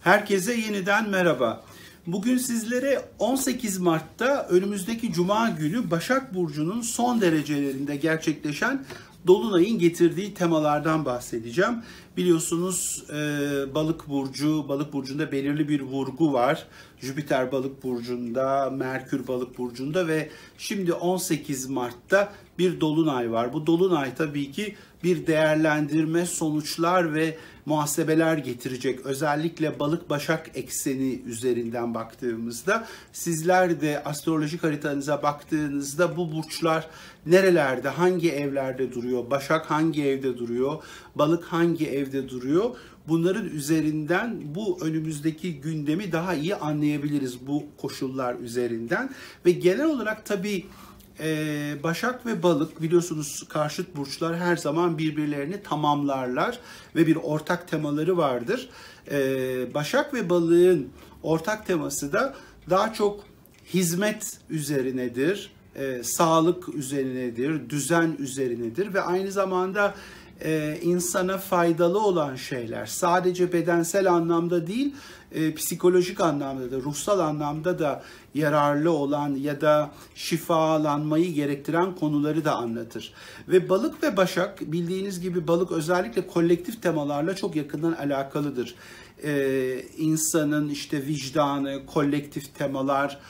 Herkese yeniden merhaba. Bugün sizlere 18 Mart'ta önümüzdeki Cuma günü Başak Burcu'nun son derecelerinde gerçekleşen Dolunay'ın getirdiği temalardan bahsedeceğim. Biliyorsunuz Balık Burcu'nda belirli bir vurgu var. Jüpiter Balık Burcu'nda, Merkür Balık Burcu'nda ve şimdi 18 Mart'ta bir Dolunay var. Bu Dolunay tabii ki bir değerlendirme, sonuçlar ve muhasebeler getirecek. Özellikle Balık Başak ekseni üzerinden baktığımızda, sizler de astrolojik haritanıza baktığınızda bu burçlar nerelerde, hangi evlerde duruyor, Başak hangi evde duruyor, Balık hangi evde duruyor? Bunların üzerinden bu önümüzdeki gündemi daha iyi anlayabiliriz bu koşullar üzerinden. Ve genel olarak tabii Başak ve Balık biliyorsunuz karşıt burçlar her zaman birbirlerini tamamlarlar ve bir ortak temaları vardır. Başak ve Balık'ın ortak teması da daha çok hizmet üzerinedir, sağlık üzerinedir, düzen üzerinedir ve aynı zamanda insana faydalı olan şeyler, sadece bedensel anlamda değil, psikolojik anlamda da, ruhsal anlamda da yararlı olan ya da şifalanmayı gerektiren konuları da anlatır. Ve Balık ve Başak, bildiğiniz gibi Balık özellikle kolektif temalarla çok yakından alakalıdır. İnsanın işte vicdanı, kolektif temalar,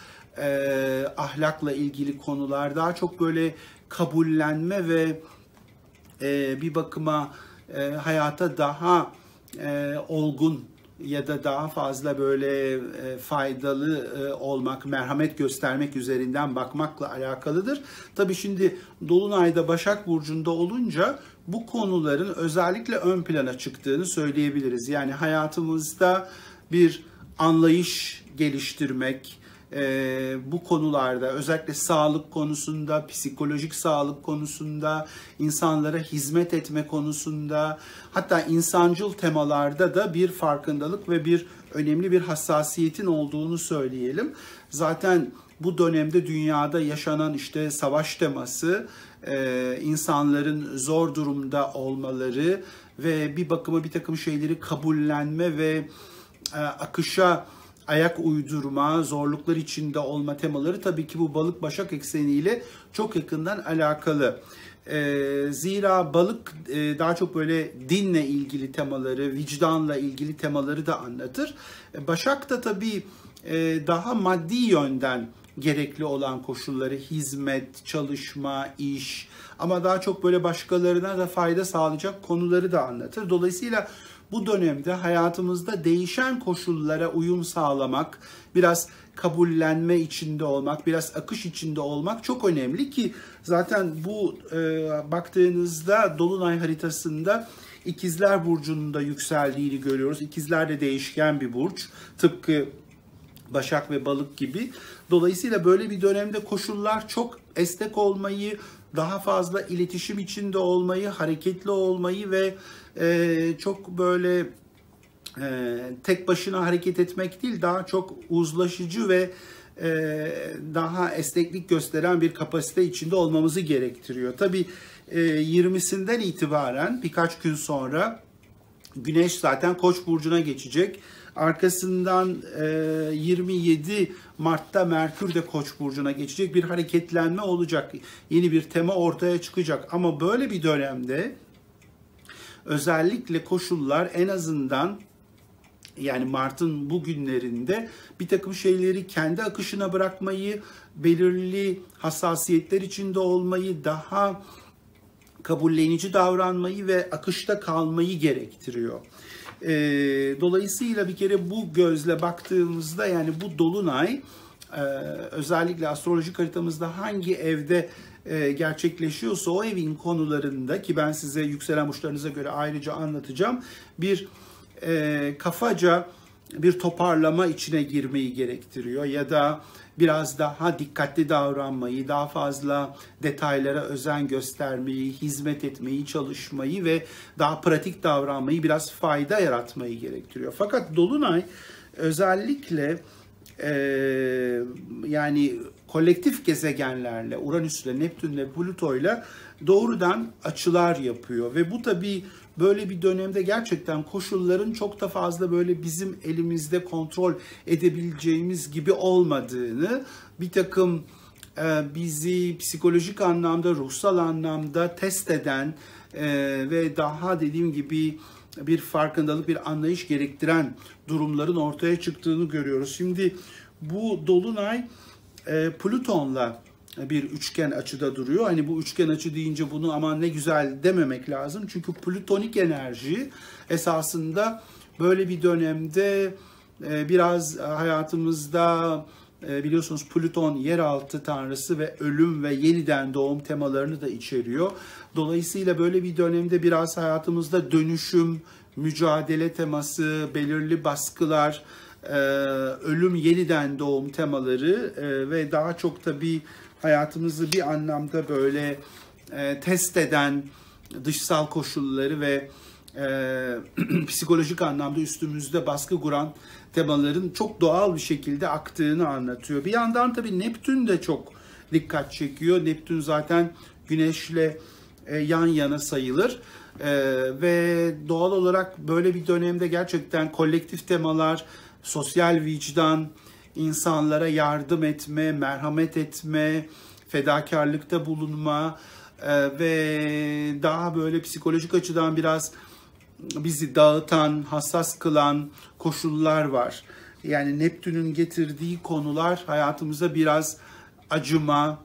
ahlakla ilgili konular, daha çok böyle kabullenme ve bir bakıma hayata daha olgun ya da daha fazla böyle faydalı olmak, merhamet göstermek üzerinden bakmakla alakalıdır. Tabii şimdi Dolunay'da Başak Burcu'nda olunca bu konuların özellikle ön plana çıktığını söyleyebiliriz. Yani hayatımızda bir anlayış geliştirmek, bu konularda özellikle sağlık konusunda, psikolojik sağlık konusunda, insanlara hizmet etme konusunda, hatta insancıl temalarda da bir farkındalık ve bir önemli bir hassasiyetin olduğunu söyleyelim. Zaten bu dönemde dünyada yaşanan işte savaş teması, insanların zor durumda olmaları ve bir bakıma bir takım şeyleri kabullenme ve akışa ayak uydurma, zorluklar içinde olma temaları tabii ki bu Balık Başak ekseniyle çok yakından alakalı. Zira Balık daha çok böyle dinle ilgili temaları, vicdanla ilgili temaları da anlatır. Başak da tabii daha maddi yönden gerekli olan koşulları, hizmet, çalışma, iş ama daha çok böyle başkalarına da fayda sağlayacak konuları da anlatır. Dolayısıyla bu dönemde hayatımızda değişen koşullara uyum sağlamak, biraz kabullenme içinde olmak, biraz akış içinde olmak çok önemli ki zaten bu baktığınızda Dolunay haritasında İkizler Burcu'nun da yükseldiğini görüyoruz. İkizler de değişken bir burç. Tıpkı Başak ve Balık gibi. Dolayısıyla böyle bir dönemde koşullar çok esnek olmayı, daha fazla iletişim içinde olmayı, hareketli olmayı ve çok böyle tek başına hareket etmek değil, daha çok uzlaşıcı ve daha esneklik gösteren bir kapasite içinde olmamızı gerektiriyor. Tabii 20'sinden itibaren birkaç gün sonra Güneş zaten Koç burcuna geçecek. Arkasından 27 Mart'ta Merkür de Koç burcuna geçecek. Bir hareketlenme olacak. Yeni bir tema ortaya çıkacak. Ama böyle bir dönemde özellikle koşullar en azından yani Mart'ın bu günlerinde bir takım şeyleri kendi akışına bırakmayı, belirli hassasiyetler içinde olmayı, daha kabullenici davranmayı ve akışta kalmayı gerektiriyor. Dolayısıyla bir kere bu gözle baktığımızda yani bu Dolunay özellikle astrolojik haritamızda hangi evde gerçekleşiyorsa o evin konularında ki ben size yükselen burçlarınıza göre ayrıca anlatacağım bir kafaca bir toparlama içine girmeyi gerektiriyor ya da biraz daha dikkatli davranmayı, daha fazla detaylara özen göstermeyi, hizmet etmeyi, çalışmayı ve daha pratik davranmayı, biraz fayda yaratmayı gerektiriyor. Fakat Dolunay özellikle yani kolektif gezegenlerle, Uranüs'le, Neptün'le, Plüto'yla doğrudan açılar yapıyor ve bu tabii böyle bir dönemde gerçekten koşulların çok da fazla böyle bizim elimizde kontrol edebileceğimiz gibi olmadığını, bir takım bizi psikolojik anlamda, ruhsal anlamda test eden ve daha dediğim gibi bir farkındalık, bir anlayış gerektiren durumların ortaya çıktığını görüyoruz. Şimdi bu dolunay Plüton'la bir üçgen açıda duruyor. Hani bu üçgen açı deyince bunu aman ne güzel dememek lazım. Çünkü plütonik enerji esasında böyle bir dönemde biraz hayatımızda biliyorsunuz Plüton yeraltı tanrısı ve ölüm ve yeniden doğum temalarını da içeriyor. Dolayısıyla böyle bir dönemde biraz hayatımızda dönüşüm, mücadele teması, belirli baskılar, ölüm, yeniden doğum temaları ve daha çok tabii hayatımızı bir anlamda böyle test eden dışsal koşulları ve psikolojik anlamda üstümüzde baskı kuran temaların çok doğal bir şekilde aktığını anlatıyor. Bir yandan tabii Neptün de çok dikkat çekiyor. Neptün zaten Güneş'le yan yana sayılır. Ve doğal olarak böyle bir dönemde gerçekten kolektif temalar, sosyal vicdan, insanlara yardım etme, merhamet etme, fedakarlıkta bulunma ve daha böyle psikolojik açıdan biraz bizi dağıtan, hassas kılan koşullar var. Yani Neptün'ün getirdiği konular hayatımıza biraz acıma,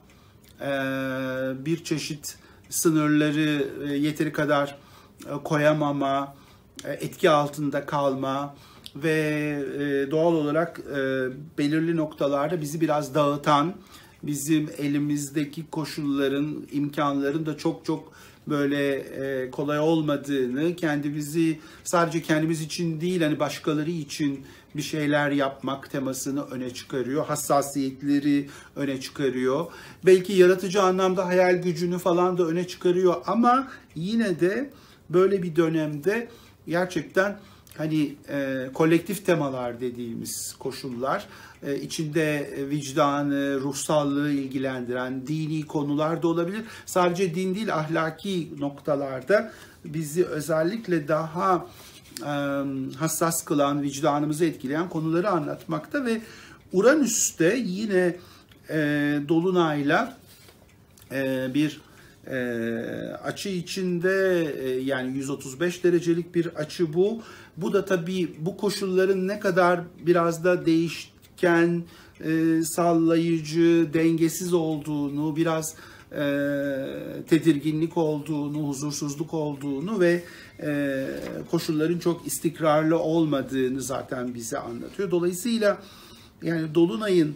bir çeşit sınırları yeteri kadar koyamama, etki altında kalma ve doğal olarak belirli noktalarda bizi biraz dağıtan, bizim elimizdeki koşulların, imkanların da çok böyle kolay olmadığını, kendimizi sadece kendimiz için değil, hani başkaları için bir şeyler yapmak temasını öne çıkarıyor. Hassasiyetleri öne çıkarıyor. Belki yaratıcı anlamda hayal gücünü falan da öne çıkarıyor ama yine de böyle bir dönemde gerçekten hani kolektif temalar dediğimiz koşullar, içinde vicdanı, ruhsallığı ilgilendiren dini konular da olabilir. Sadece din değil, ahlaki noktalarda bizi özellikle daha hassas kılan, vicdanımızı etkileyen konuları anlatmakta ve Uranüs'te yine dolunayla bir açı içinde, yani 135 derecelik bir açı bu. Bu da tabii bu koşulların ne kadar biraz da değişken, sallayıcı, dengesiz olduğunu, biraz tedirginlik olduğunu, huzursuzluk olduğunu ve koşulların çok istikrarlı olmadığını zaten bize anlatıyor. Dolayısıyla yani dolunayın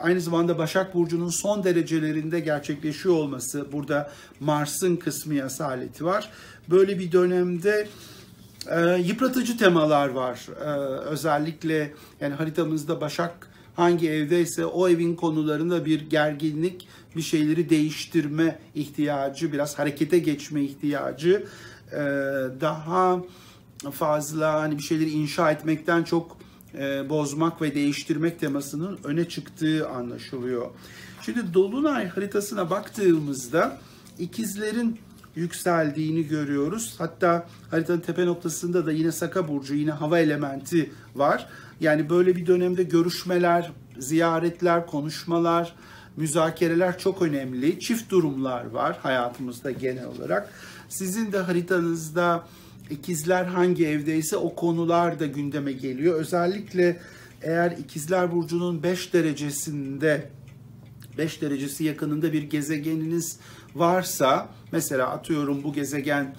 aynı zamanda Başak Burcu'nun son derecelerinde gerçekleşiyor olması, burada Mars'ın kısmi asaleti var. Böyle bir dönemde yıpratıcı temalar var. Özellikle yani haritamızda Başak hangi evdeyse o evin konularında bir gerginlik, bir şeyleri değiştirme ihtiyacı, biraz harekete geçme ihtiyacı, daha fazla hani bir şeyleri inşa etmekten çok bozmak ve değiştirmek temasının öne çıktığı anlaşılıyor. Şimdi Dolunay haritasına baktığımızda ikizlerin yükseldiğini görüyoruz. Hatta haritanın tepe noktasında da yine Saka Burcu, yine hava elementi var. Yani böyle bir dönemde görüşmeler, ziyaretler, konuşmalar, müzakereler çok önemli. Çift durumlar var hayatımızda genel olarak. Sizin de haritanızda İkizler hangi evdeyse o konular da gündeme geliyor. Özellikle eğer İkizler Burcu'nun 5 derecesi yakınında bir gezegeniniz varsa, mesela atıyorum bu gezegen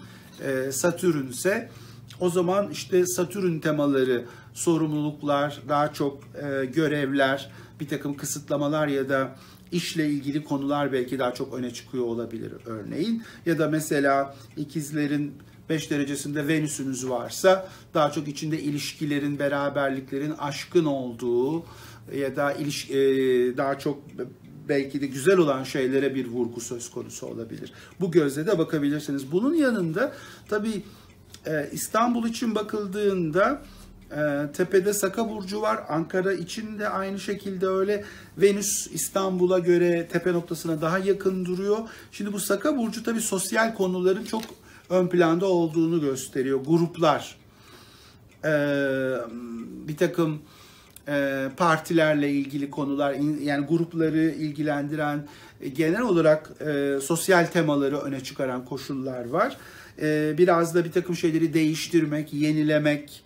Satürn ise, o zaman işte Satürn temaları, sorumluluklar, daha çok görevler, bir takım kısıtlamalar ya da işle ilgili konular belki daha çok öne çıkıyor olabilir örneğin. Ya da mesela ikizlerin 5 derecesinde Venüs'ünüz varsa daha çok içinde ilişkilerin, beraberliklerin, aşkın olduğu ya da daha çok belki de güzel olan şeylere bir vurgu söz konusu olabilir. Bu gözle de bakabilirsiniz. Bunun yanında tabii İstanbul için bakıldığında tepede Saka Burcu var. Ankara için de aynı şekilde öyle. Venüs İstanbul'a göre tepe noktasına daha yakın duruyor. Şimdi bu Saka Burcu tabii sosyal konuların çok ön planda olduğunu gösteriyor. Gruplar, bir takım partilerle ilgili konular, yani grupları ilgilendiren, genel olarak sosyal temaları öne çıkaran koşullar var. Biraz da bir takım şeyleri değiştirmek, yenilemek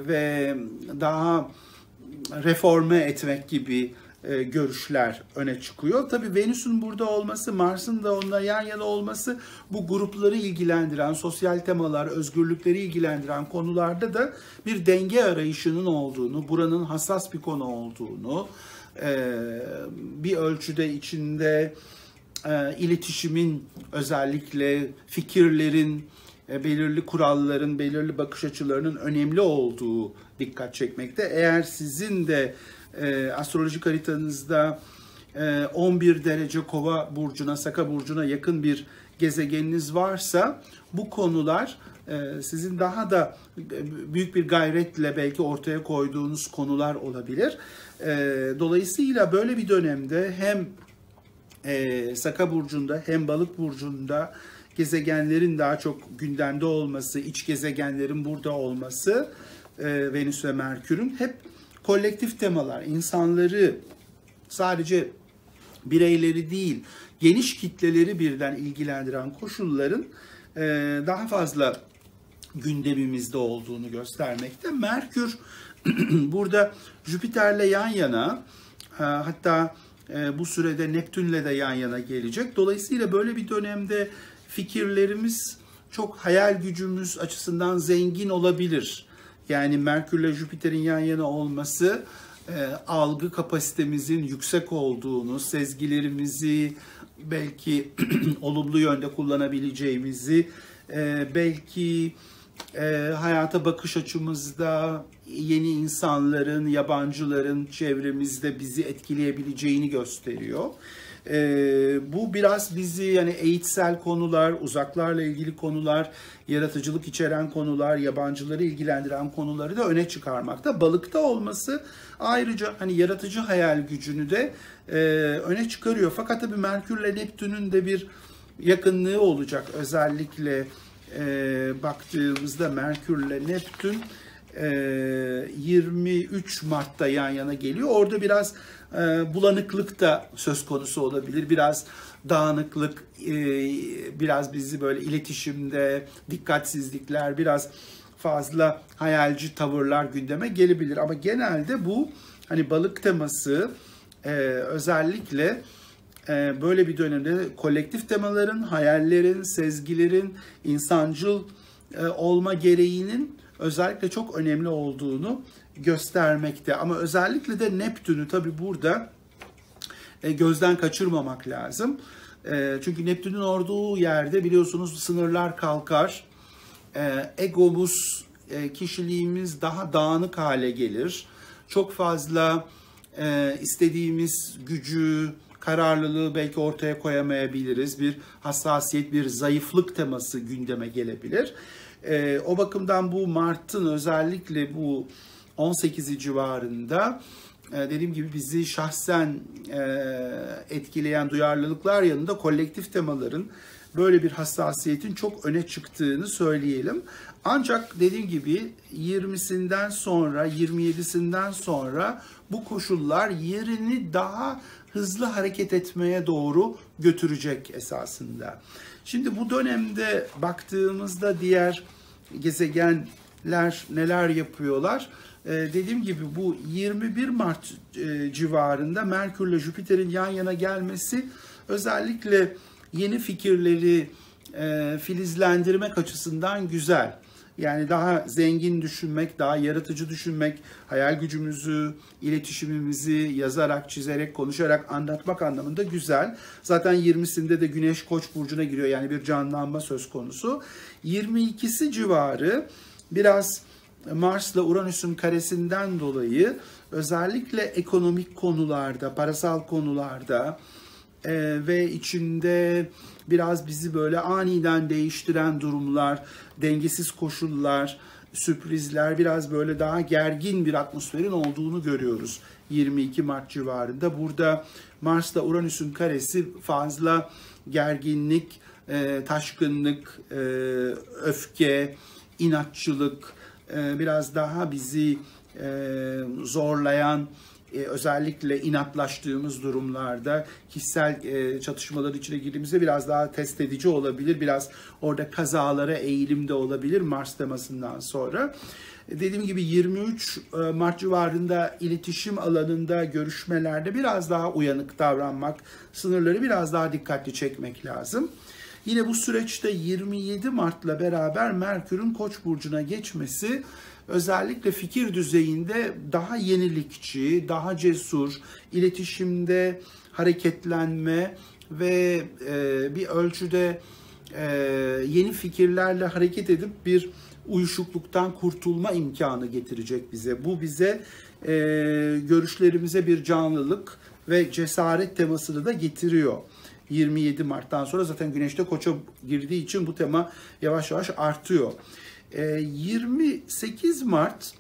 ve daha reforme etmek gibi görüşler öne çıkıyor. Tabii Venüs'ün burada olması, Mars'ın da onunla yan yana olması bu grupları ilgilendiren, sosyal temalar, özgürlükleri ilgilendiren konularda da bir denge arayışının olduğunu, buranın hassas bir konu olduğunu, bir ölçüde içinde iletişimin, özellikle fikirlerin, belirli kuralların, belirli bakış açılarının önemli olduğu dikkat çekmekte. Eğer sizin de astrolojik haritanızda 11 derece Kova burcuna, Saka burcuna yakın bir gezegeniniz varsa bu konular sizin daha da büyük bir gayretle belki ortaya koyduğunuz konular olabilir. Dolayısıyla böyle bir dönemde hem Saka burcunda hem Balık burcunda gezegenlerin daha çok gündemde olması, iç gezegenlerin burada olması, Venüs ve Merkür'ün hep kolektif temalar, insanları, sadece bireyleri değil, geniş kitleleri birden ilgilendiren koşulların daha fazla gündemimizde olduğunu göstermekte. Merkür burada Jüpiter'le yan yana, hatta bu sürede Neptün'le de yan yana gelecek. Dolayısıyla böyle bir dönemde fikirlerimiz çok hayal gücümüz açısından zengin olabilir. Yani Merkür'le Jüpiter'in yan yana olması algı kapasitemizin yüksek olduğunu, sezgilerimizi belki olumlu yönde kullanabileceğimizi, belki hayata bakış açımızda yeni insanların, yabancıların çevremizde bizi etkileyebileceğini gösteriyor. Bu biraz bizi, yani eğitsel konular, uzaklarla ilgili konular, yaratıcılık içeren konular, yabancıları ilgilendiren konuları da öne çıkarmakta. Balıkta olması ayrıca hani yaratıcı hayal gücünü de öne çıkarıyor. Fakat tabii Merkürle Neptün'ün de bir yakınlığı olacak. Özellikle baktığımızda Merkürle Neptün 23 Mart'ta yan yana geliyor. Orada biraz bulanıklık da söz konusu olabilir. Biraz dağınıklık, biraz bizi böyle iletişimde dikkatsizlikler, biraz fazla hayalci tavırlar gündeme gelebilir. Ama genelde bu hani balık teması özellikle böyle bir dönemde kolektif temaların, hayallerin, sezgilerin, insancıl olma gereğinin özellikle çok önemli olduğunu göstermekte. Ama özellikle de Neptün'ü tabii burada gözden kaçırmamak lazım. Çünkü Neptün'ün olduğu yerde biliyorsunuz sınırlar kalkar. Egomuz, kişiliğimiz daha dağınık hale gelir. Çok fazla istediğimiz gücü, kararlılığı belki ortaya koyamayabiliriz. Bir hassasiyet, bir zayıflık teması gündeme gelebilir. O bakımdan bu Mart'ın özellikle bu 18'i civarında dediğim gibi bizi şahsen etkileyen duyarlılıklar yanında kolektif temaların, böyle bir hassasiyetin çok öne çıktığını söyleyelim. Ancak dediğim gibi 20'sinden sonra, 27'sinden sonra bu koşullar yerini daha hızlı hareket etmeye doğru götürecek esasında. Şimdi bu dönemde baktığımızda diğer gezegenler neler yapıyorlar? Dediğim gibi bu 21 Mart civarında Merkürle Jüpiter'in yan yana gelmesi özellikle yeni fikirleri filizlendirmek açısından güzel. Yani daha zengin düşünmek, daha yaratıcı düşünmek, hayal gücümüzü, iletişimimizi yazarak, çizerek, konuşarak anlatmak anlamında güzel. Zaten 20'sinde de Güneş Koç burcuna giriyor, yani bir canlanma söz konusu. 22'si civarı biraz Mars'la Uranüs'ün karesinden dolayı özellikle ekonomik konularda, parasal konularda ve içinde biraz bizi böyle aniden değiştiren durumlar, dengesiz koşullar, sürprizler, biraz böyle daha gergin bir atmosferin olduğunu görüyoruz 22 Mart civarında. Burada Mars'la Uranüs'ün karesi fazla gerginlik, taşkınlık, öfke, inatçılık, biraz daha bizi zorlayan, özellikle inatlaştığımız durumlarda kişisel çatışmalar içine girdiğimizde biraz daha test edici olabilir. Biraz orada kazalara eğilimde olabilir Mars temasından sonra. Dediğim gibi 23 Mart civarında iletişim alanında, görüşmelerde biraz daha uyanık davranmak, sınırları biraz daha dikkatli çekmek lazım. Yine bu süreçte 27 Mart'la beraber Merkür'ün Koç burcuna geçmesi özellikle fikir düzeyinde daha yenilikçi, daha cesur, iletişimde hareketlenme ve bir ölçüde yeni fikirlerle hareket edip bir uyuşukluktan kurtulma imkanı getirecek bize. Bu bize görüşlerimize bir canlılık ve cesaret temasını da getiriyor. 27 Mart'tan sonra zaten Güneş de Koç'a girdiği için bu tema yavaş yavaş artıyor. 28 Mart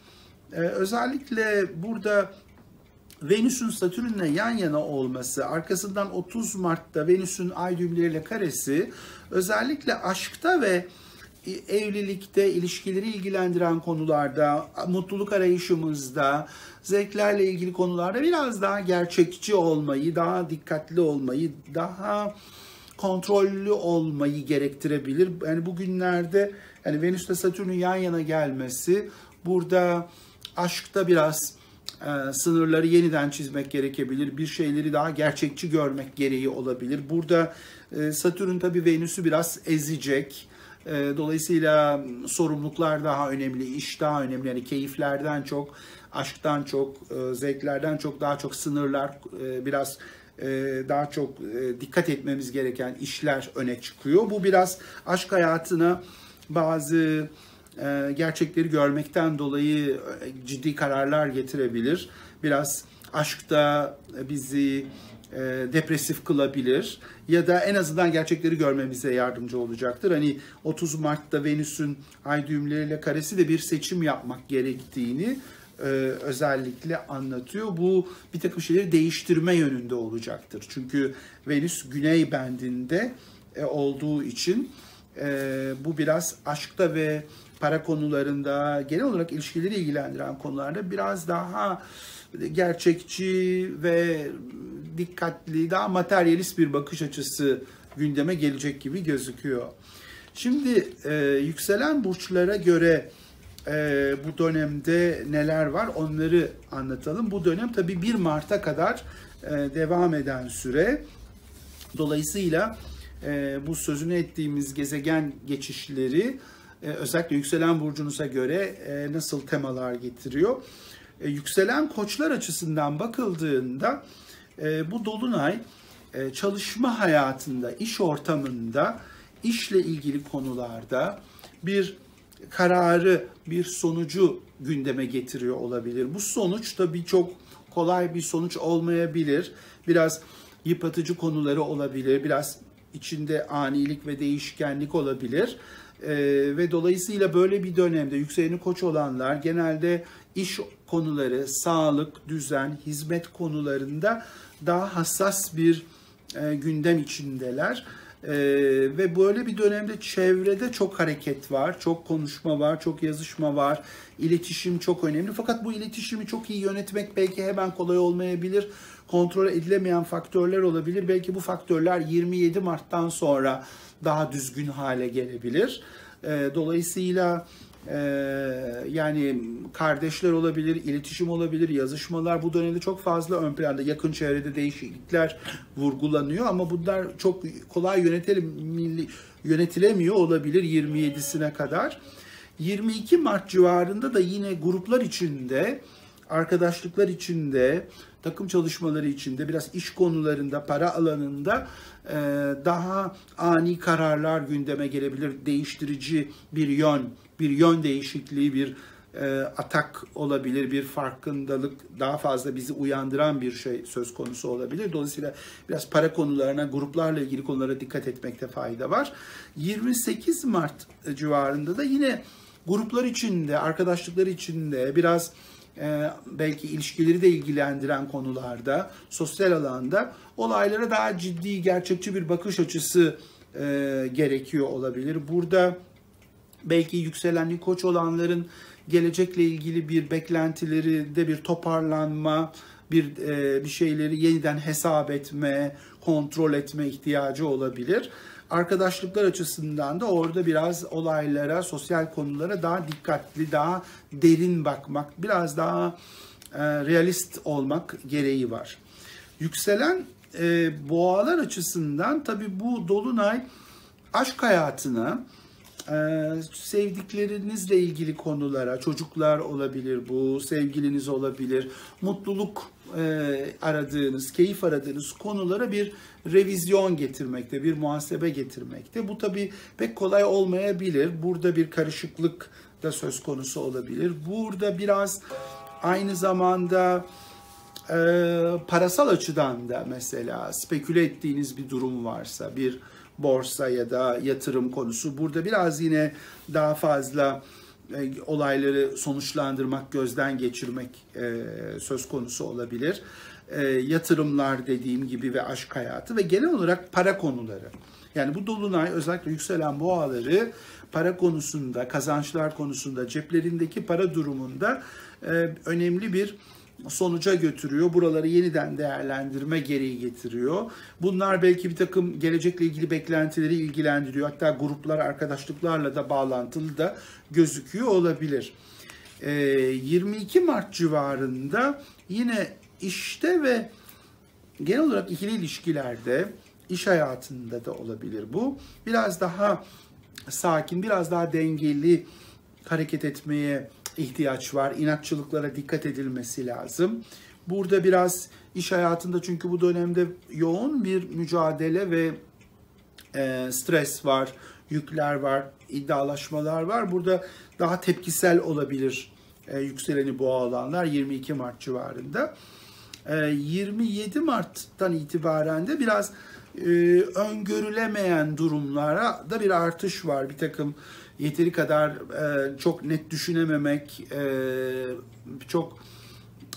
özellikle burada Venüs'ün Satürn'le yan yana olması, arkasından 30 Mart'ta Venüs'ün ay düğümleriyle karesi özellikle aşkta ve evlilikte, ilişkileri ilgilendiren konularda, mutluluk arayışımızda, zevklerle ilgili konularda biraz daha gerçekçi olmayı, daha dikkatli olmayı, daha kontrollü olmayı gerektirebilir. Yani bugünlerde yani Venüs'le Satürn'ün yan yana gelmesi burada aşkta biraz sınırları yeniden çizmek gerekebilir. Bir şeyleri daha gerçekçi görmek gereği olabilir. Burada Satürn tabii Venüs'ü biraz ezecek. Dolayısıyla sorumluluklar daha önemli, iş daha önemli. Yani keyiflerden çok, aşktan çok, zevklerden çok daha çok sınırlar, biraz daha çok dikkat etmemiz gereken işler öne çıkıyor. Bu biraz aşk hayatına bazı gerçekleri görmekten dolayı ciddi kararlar getirebilir. Biraz aşkta bizi depresif kılabilir ya da en azından gerçekleri görmemize yardımcı olacaktır. Hani 30 Mart'ta Venüs'ün ay düğümleriyle karesi de bir seçim yapmak gerektiğini özellikle anlatıyor. Bu bir takım şeyleri değiştirme yönünde olacaktır. Çünkü Venüs güney bendinde olduğu için bu biraz aşkta ve para konularında, genel olarak ilişkileri ilgilendiren konularda biraz daha gerçekçi ve dikkatli, daha materyalist bir bakış açısı gündeme gelecek gibi gözüküyor. Şimdi yükselen burçlara göre bu dönemde neler var onları anlatalım. Bu dönem tabii 1 Mart'a kadar devam eden süre. Dolayısıyla bu sözünü ettiğimiz gezegen geçişleri özellikle yükselen burcunuza göre nasıl temalar getiriyor? Yükselen koçlar açısından bakıldığında bu dolunay çalışma hayatında, iş ortamında, işle ilgili konularda bir kararı, bir sonucu gündeme getiriyor olabilir. Bu sonuç tabii çok kolay bir sonuç olmayabilir. Biraz yıpratıcı konuları olabilir, biraz içinde anilik ve değişkenlik olabilir. Ve dolayısıyla böyle bir dönemde yükseleni Koç olanlar genelde iş konuları, sağlık, düzen, hizmet konularında daha hassas bir gündem içindeler. Ve böyle bir dönemde çevrede çok hareket var, çok konuşma var, çok yazışma var, iletişim çok önemli. Fakat bu iletişimi çok iyi yönetmek belki hemen kolay olmayabilir, kontrol edilemeyen faktörler olabilir. Belki bu faktörler 27 Mart'tan sonra daha düzgün hale gelebilir. Dolayısıyla yani kardeşler olabilir, iletişim olabilir, yazışmalar bu dönemde çok fazla ön planda, yakın çevrede değişiklikler vurgulanıyor ama bunlar çok kolay yönetilemiyor olabilir 27'sine kadar. 22 Mart civarında da yine gruplar içinde, arkadaşlıklar içinde, takım çalışmaları içinde, biraz iş konularında, para alanında daha ani kararlar gündeme gelebilir. Değiştirici bir yön değişikliği, bir atak olabilir, bir farkındalık, daha fazla bizi uyandıran bir şey söz konusu olabilir. Dolayısıyla biraz para konularına, gruplarla ilgili konulara dikkat etmekte fayda var. 28 Mart civarında da yine gruplar içinde, arkadaşlıklar içinde biraz belki ilişkileri de ilgilendiren konularda, sosyal alanda olaylara daha ciddi, gerçekçi bir bakış açısı gerekiyor olabilir. Burada belki yükselenli Koç olanların gelecekle ilgili bir beklentileri de bir toparlanma, bir şeyleri yeniden hesap etme, kontrol etme ihtiyacı olabilir. Arkadaşlıklar açısından da orada biraz olaylara, sosyal konulara daha dikkatli, daha derin bakmak, biraz daha realist olmak gereği var. Yükselen boğalar açısından tabii bu dolunay aşk hayatına, sevdiklerinizle ilgili konulara, çocuklar olabilir bu, sevgiliniz olabilir, mutluluk aradığınız, keyif aradığınız konulara bir revizyon getirmekte, bir muhasebe getirmekte. Bu tabii pek kolay olmayabilir. Burada bir karışıklık da söz konusu olabilir. Burada biraz aynı zamanda parasal açıdan da mesela speküle ettiğiniz bir durum varsa, bir borsa ya da yatırım konusu, burada biraz yine daha fazla olayları sonuçlandırmak, gözden geçirmek söz konusu olabilir. Yatırımlar dediğim gibi ve aşk hayatı ve genel olarak para konuları. Yani bu dolunay özellikle yükselen boğaları para konusunda, kazançlar konusunda, ceplerindeki para durumunda önemli bir sonuca götürüyor. Buraları yeniden değerlendirme gereği getiriyor. Bunlar belki bir takım gelecekle ilgili beklentileri ilgilendiriyor. Hatta gruplar, arkadaşlıklarla da bağlantılı da gözüküyor olabilir. 22 Mart civarında yine işte ve genel olarak ikili ilişkilerde, iş hayatında da olabilir bu. Biraz daha sakin, biraz daha dengeli hareket etmeye ihtiyaç var. İnatçılıklara dikkat edilmesi lazım. Burada biraz iş hayatında çünkü bu dönemde yoğun bir mücadele ve stres var, yükler var, iddialaşmalar var. Burada daha tepkisel olabilir yükseleni boğa olanlar 22 Mart civarında. 27 Mart'tan itibaren de biraz öngörülemeyen durumlara da bir artış var. Bir takım yeteri kadar çok net düşünememek, çok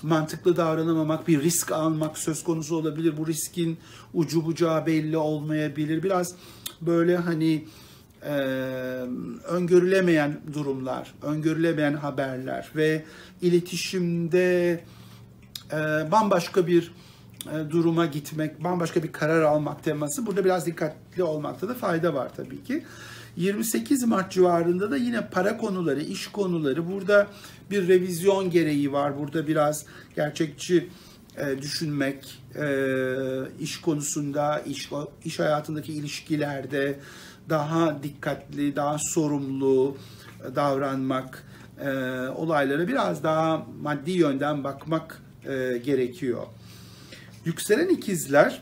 mantıklı davranamamak, bir risk almak söz konusu olabilir. Bu riskin ucu bucağı belli olmayabilir. Biraz böyle hani öngörülemeyen durumlar, öngörülemeyen haberler ve iletişimde bambaşka bir duruma gitmek, bambaşka bir karar almak teması. Burada biraz dikkatli olmakta da fayda var tabii ki. 28 Mart civarında da yine para konuları, iş konuları, burada bir revizyon gereği var. Burada biraz gerçekçi düşünmek, iş konusunda, iş hayatındaki ilişkilerde daha dikkatli, daha sorumlu davranmak, olaylara biraz daha maddi yönden bakmak gerekiyor. Yükselen ikizler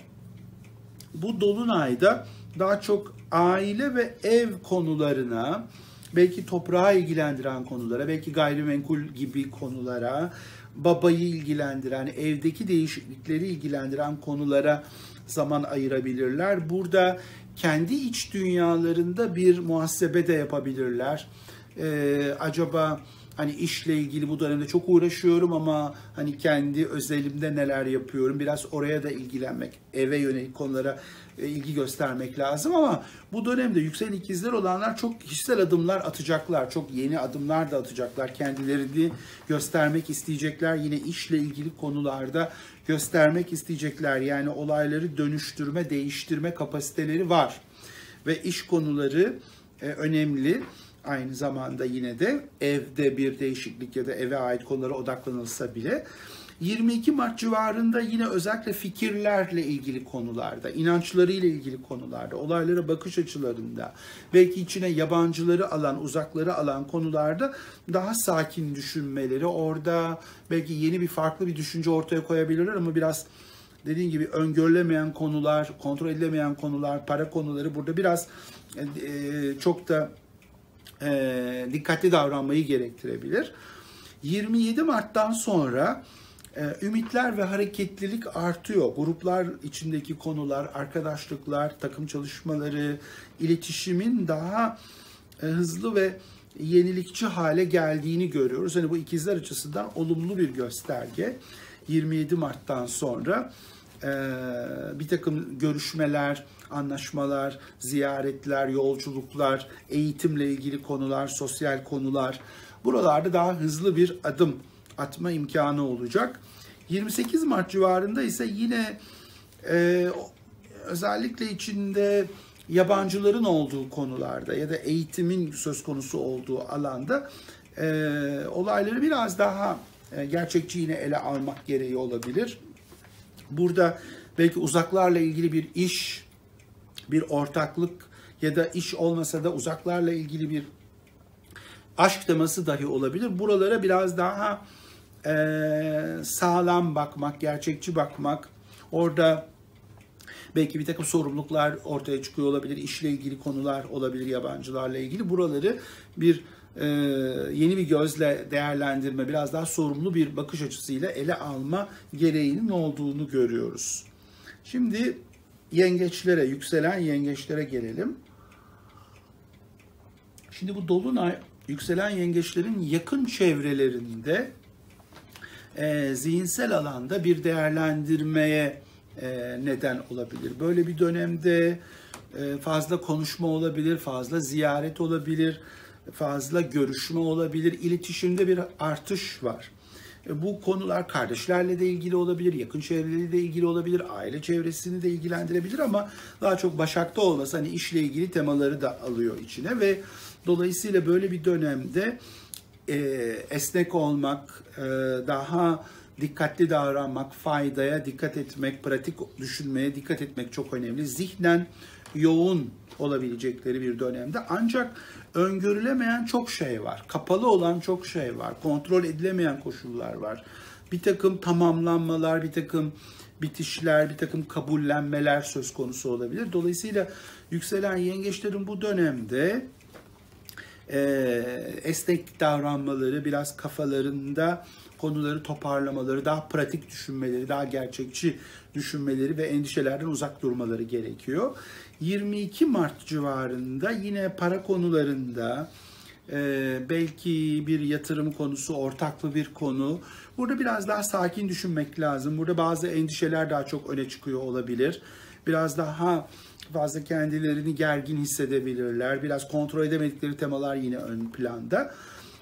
bu dolunayda daha çok aile ve ev konularına, belki toprağı ilgilendiren konulara, belki gayrimenkul gibi konulara, babayı ilgilendiren, evdeki değişiklikleri ilgilendiren konulara zaman ayırabilirler. Burada kendi iç dünyalarında bir muhasebe de yapabilirler. Acaba hani işle ilgili bu dönemde çok uğraşıyorum ama hani kendi özelimde neler yapıyorum, biraz oraya da ilgilenmek, eve yönelik konulara ilgi göstermek lazım. Ama bu dönemde yükselen ikizler olanlar çok kişisel adımlar atacaklar, çok yeni adımlar da atacaklar, kendilerini göstermek isteyecekler, yine işle ilgili konularda göstermek isteyecekler. Yani olayları dönüştürme, değiştirme kapasiteleri var ve iş konuları önemli. Aynı zamanda yine de evde bir değişiklik ya da eve ait konulara odaklanılsa bile 22 Mart civarında yine özellikle fikirlerle ilgili konularda, inançlarıyla ilgili konularda, olaylara bakış açılarında, belki içine yabancıları alan, uzakları alan konularda daha sakin düşünmeleri, orada belki yeni bir farklı bir düşünce ortaya koyabilirler ama biraz dediğim gibi öngörülemeyen konular, kontrol edilemeyen konular, para konuları burada biraz çok da dikkatli davranmayı gerektirebilir. 27 Mart'tan sonra ümitler ve hareketlilik artıyor. Gruplar içindeki konular, arkadaşlıklar, takım çalışmaları, iletişimin daha hızlı ve yenilikçi hale geldiğini görüyoruz. Hani bu ikizler açısından olumlu bir gösterge. 27 Mart'tan sonra bir takım görüşmeler, anlaşmalar, ziyaretler, yolculuklar, eğitimle ilgili konular, sosyal konular, buralarda daha hızlı bir adım atma imkanı olacak. 28 Mart civarında ise yine özellikle içinde yabancıların olduğu konularda ya da eğitimin söz konusu olduğu alanda olayları biraz daha gerçekçi yine ele almak gereği olabilir. Burada belki uzaklarla ilgili bir iş, bir ortaklık ya da iş olmasa da uzaklarla ilgili bir aşk teması dahi olabilir. Buralara biraz daha sağlam bakmak, gerçekçi bakmak, orada belki bir takım sorumluluklar ortaya çıkıyor olabilir, işle ilgili konular olabilir yabancılarla ilgili. Buraları bir yeni bir gözle değerlendirme, biraz daha sorumlu bir bakış açısıyla ele alma gereğinin olduğunu görüyoruz. Şimdi yengeçlere, yükselen yengeçlere gelelim. Şimdi bu dolunay yükselen yengeçlerin yakın çevrelerinde zihinsel alanda bir değerlendirmeye neden olabilir. Böyle bir dönemde fazla konuşma olabilir, fazla ziyaret olabilir, fazla görüşme olabilir, iletişimde bir artış var. Bu konular kardeşlerle de ilgili olabilir, yakın çevreleriyle de ilgili olabilir, aile çevresini de ilgilendirebilir ama daha çok Başak'ta olması hani işle ilgili temaları da alıyor içine ve dolayısıyla böyle bir dönemde esnek olmak, daha dikkatli davranmak, faydaya dikkat etmek, pratik düşünmeye dikkat etmek çok önemli. Zihnen yoğun olabilecekleri bir dönemde ancak öngörülemeyen çok şey var. Kapalı olan çok şey var. Kontrol edilemeyen koşullar var. Bir takım tamamlanmalar, bir takım bitişler, bir takım kabullenmeler söz konusu olabilir. Dolayısıyla yükselen yengeçlerin bu dönemde esnek davranmaları, biraz kafalarında konuları toparlamaları, daha pratik düşünmeleri, daha gerçekçi düşünmeleri ve endişelerden uzak durmaları gerekiyor. 22 Mart civarında yine para konularında belki bir yatırım konusu, ortaklı bir konu. Burada biraz daha sakin düşünmek lazım. Burada bazı endişeler daha çok öne çıkıyor olabilir. Biraz daha fazla kendilerini gergin hissedebilirler. Biraz kontrol edemedikleri temalar yine ön planda.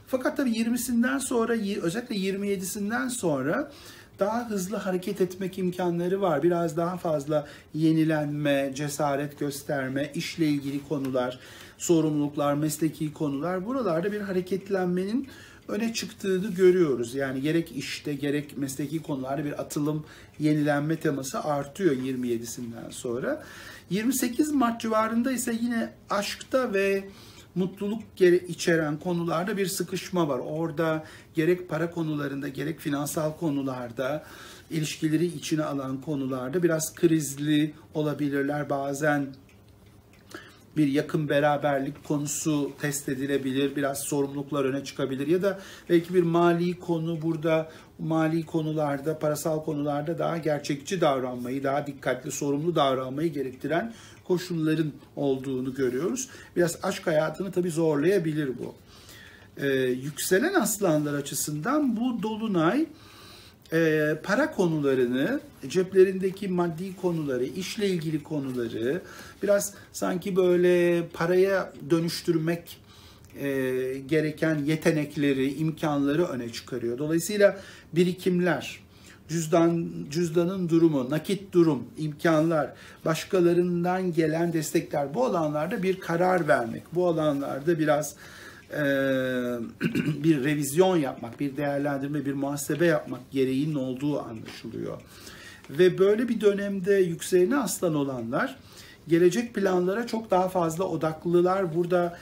Fakat tabii 20'sinden sonra, özellikle 27'sinden sonra daha hızlı hareket etmek imkanları var. Biraz daha fazla yenilenme, cesaret gösterme, işle ilgili konular, sorumluluklar, mesleki konular, buralarda bir hareketlenmenin öne çıktığını görüyoruz. Yani gerek işte gerek mesleki konularda bir atılım, yenilenme teması artıyor 27'sinden sonra. 28 Mart civarında ise yine aşkta ve mutluluk içeren konularda bir sıkışma var. Orada gerek para konularında gerek finansal konularda, ilişkileri içine alan konularda biraz krizli olabilirler. Bazen bir yakın beraberlik konusu test edilebilir, biraz sorumluluklar öne çıkabilir ya da belki bir mali konu, burada mali konularda, parasal konularda daha gerçekçi davranmayı, daha dikkatli, sorumlu davranmayı gerektiren koşulların olduğunu görüyoruz. Biraz aşk hayatını tabii zorlayabilir bu. Yükselen aslanlar açısından bu dolunay para konularını, ceplerindeki maddi konuları, işle ilgili konuları biraz sanki böyle paraya dönüştürmek gereken yetenekleri, imkanları öne çıkarıyor. Dolayısıyla birikimler, cüzdanın durumu, nakit durum, imkanlar, başkalarından gelen destekler, bu alanlarda bir karar vermek, bu alanlarda biraz bir revizyon yapmak, bir değerlendirme, bir muhasebe yapmak gereğinin olduğu anlaşılıyor. Ve böyle bir dönemde yükseleni aslan olanlar gelecek planlara çok daha fazla odaklılar. Burada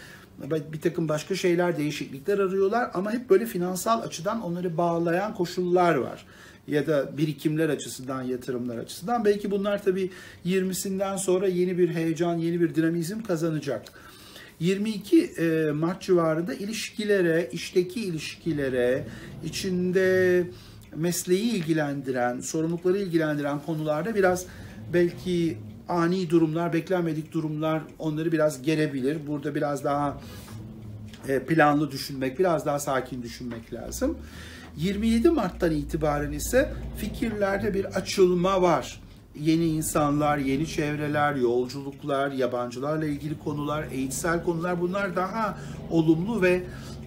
bir takım başka şeyler, değişiklikler arıyorlar ama hep böyle finansal açıdan onları bağlayan koşullar var. Ya da birikimler açısından, yatırımlar açısından. Belki bunlar tabii 20'sinden sonra yeni bir heyecan, yeni bir dinamizm kazanacak. 22 Mart civarında ilişkilere, işteki ilişkilere, içinde mesleği ilgilendiren, sorumlulukları ilgilendiren konularda biraz belki ani durumlar, beklenmedik durumlar onları biraz gerebilir. Burada biraz daha planlı düşünmek, biraz daha sakin düşünmek lazım. 27 Mart'tan itibaren ise fikirlerde bir açılma var. yeni insanlar, yeni çevreler, yolculuklar, yabancılarla ilgili konular, eğitsel konular, bunlar daha olumlu ve